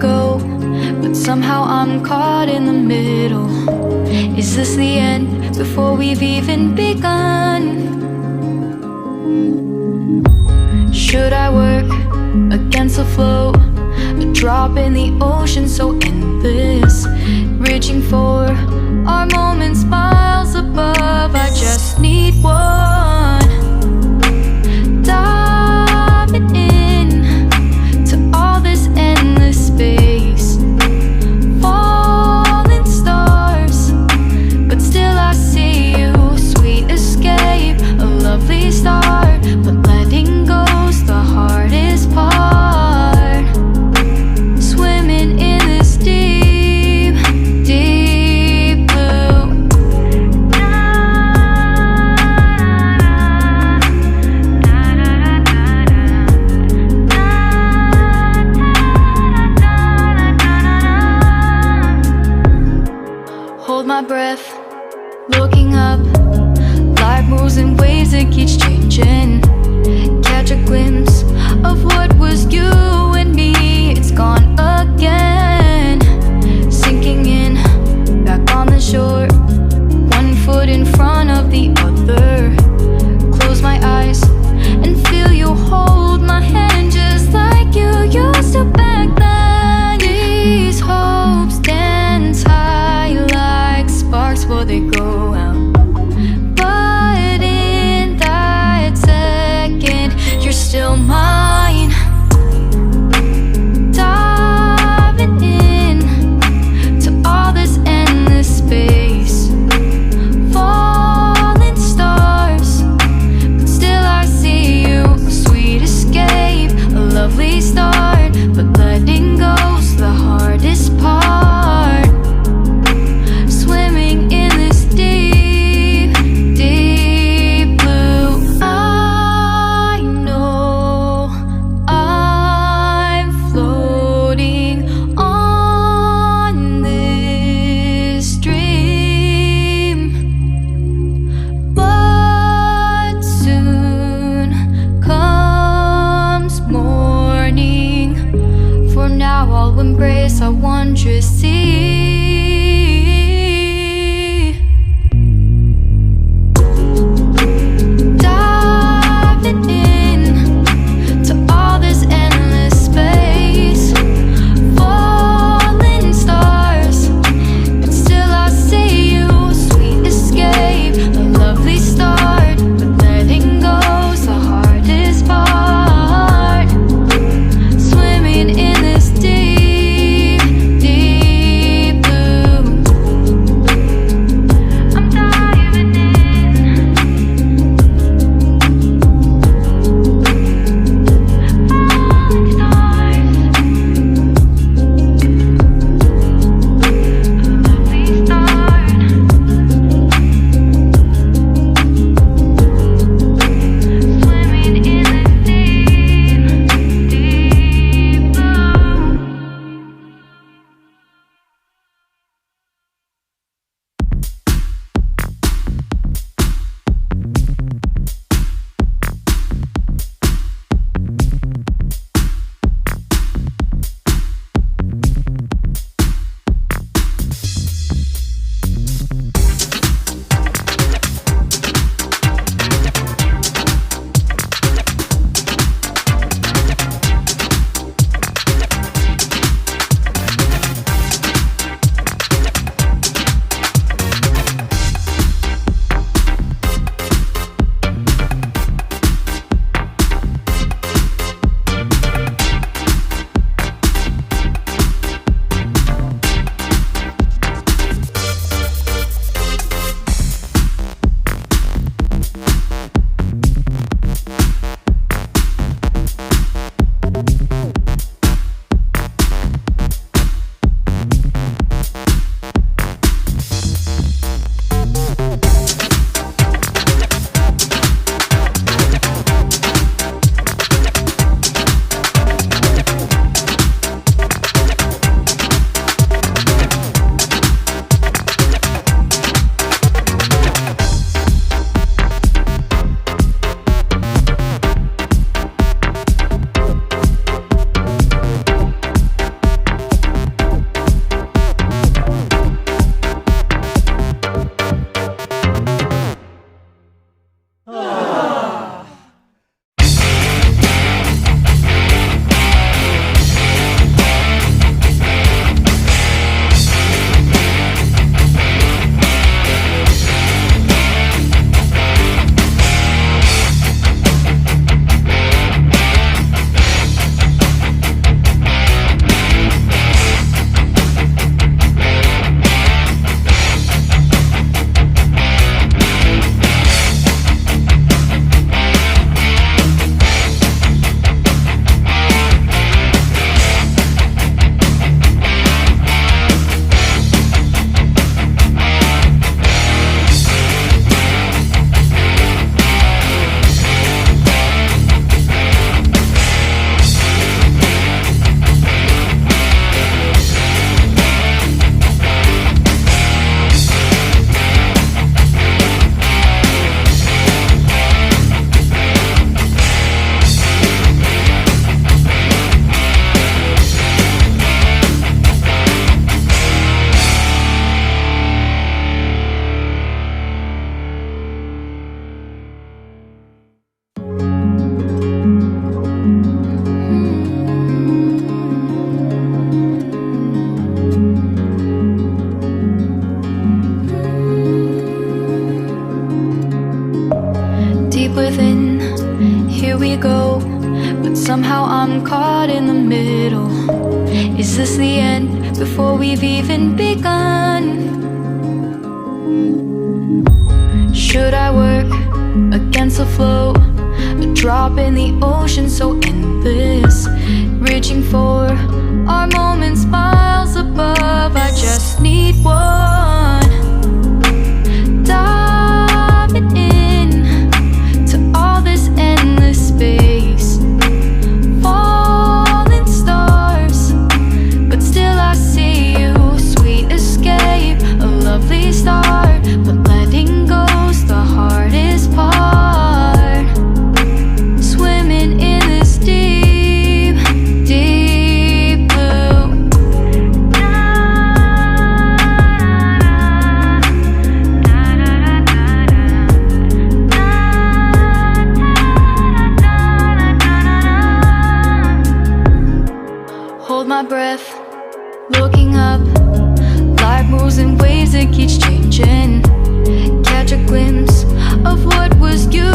go, but somehow I'm caught in the middle. Is this the end before we've even begun? Should I work against the flow? A drop in the ocean so endless, reaching for our moments miles above. I just need one. Diving in to all this endless space, falling stars, but still I see you. Sweet escape, a lovely start, but letting go's the hardest part. Swimming in this deep, deep blue. Hold my breath, looking up. Life moves in waves that keeps changing. Catch a glimpse of what was you and me. It's gone again. Sinking in, back on the shore. One foot in front of the other. Close my eyes and feel you hold my hand just like you used to back then. These hopes dance high like sparks before they go out. But in that second, you're still mine. Diving in to all this endless space, falling stars, but still I see you. A sweet escape, a lovely start, but letting go's the hardest part. Swimming in this deep, deep blue. I know I'm floating on this dream, but soon comes morning. For now I'll embrace our wondrous sea. Diving in to all this endless space, falling stars, but still I see you. Sweet escape, a lovely start, but letting go's the hardest part. Swimming in this deep, deep but somehow I'm caught in the middle. Is this the end before we've even begun? Should I work against the flow? A drop in the ocean so endless, reaching for our moments miles above. I just need one. Diving in to all this endless space, falling stars, but still I see you. Sweet escape, a lovely start, but letting go's the hardest part. Swimming in this deep, deep blue. Hold my breath, looking up. Life moves in ways that keeps changing. Catch a glimpse of what was you